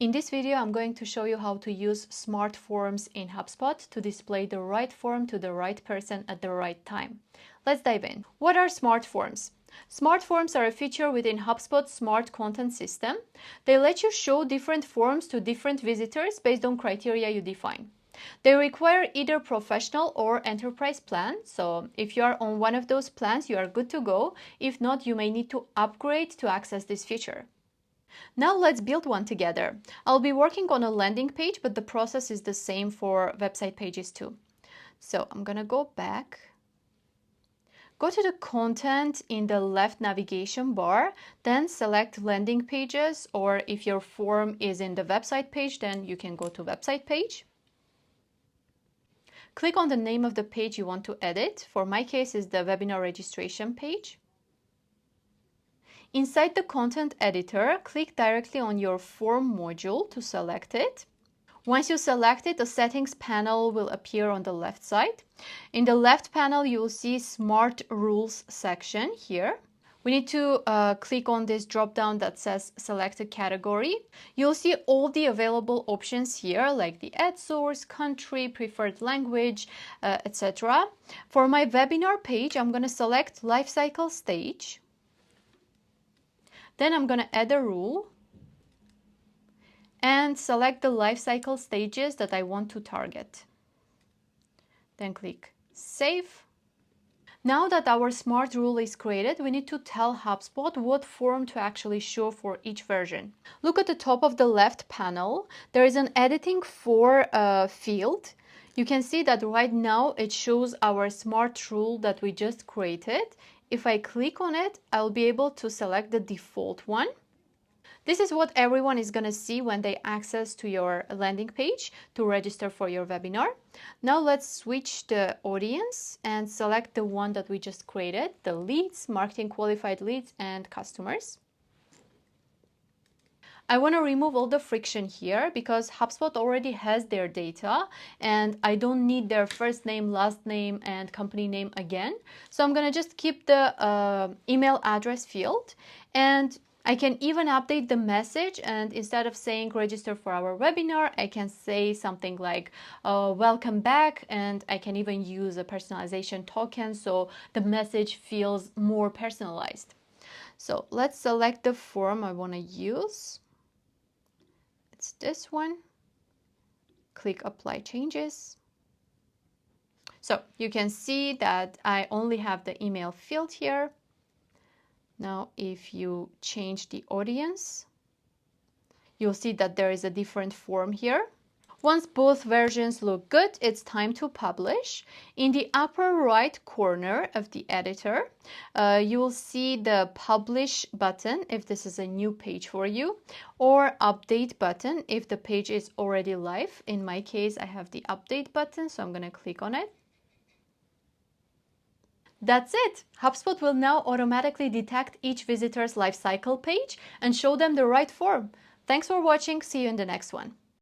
In this video, I'm going to show you how to use smart forms in HubSpot to display the right form to the right person at the right time. Let's dive in. What are smart forms? Smart forms are a feature within HubSpot's smart content system. They let you show different forms to different visitors based on criteria you define. They require either professional or enterprise plan, so if you are on one of those plans, you are good to go. If not, you may need to upgrade to access this feature. Now let's build one together. I'll be working on a landing page, but the process is the same for website pages too. So I'm gonna go back. Go to the content in the left navigation bar, then select landing pages, or if your form is in the website page, then you can go to website page. Click on the name of the page you want to edit. For my case, is the webinar registration page. Inside the content editor, click directly on your form module to select it. Once you select it, the settings panel will appear on the left side. In the left panel, you will see Smart Rules section here. We need to click on this drop-down that says Select a Category. You'll see all the available options here, like the ad source, country, preferred language, etc. For my webinar page, I'm going to select Lifecycle Stage. Then I'm going to add a rule and select the lifecycle stages that I want to target. Then click Save. Now that our smart rule is created, we need to tell HubSpot what form to actually show for each version. Look at the top of the left panel. There is an editing for field. You can see that right now it shows our smart rule that we just created. If I click on it, I'll be able to select the default one. This is what everyone is going to see when they access to your landing page to register for your webinar. Now let's switch the audience and select the one that we just created, the leads, marketing qualified leads, and customers. I want to remove all the friction here because HubSpot already has their data and I don't need their first name, last name, and company name again. So I'm going to just keep the email address field, and I can even update the message, and instead of saying register for our webinar, I can say something like welcome back, and I can even use a personalization token so the message feels more personalized. So let's select the form I want to use. It's this one. Click Apply Changes. So you can see that I only have the email field here. Now, if you change the audience, you'll see that there is a different form here. Once both versions look good, it's time to publish. In the upper right corner of the editor, you will see the Publish button if this is a new page for you, or Update button if the page is already live. In my case, I have the Update button, so I'm going to click on it. That's it! HubSpot will now automatically detect each visitor's lifecycle page and show them the right form. Thanks for watching. See you in the next one.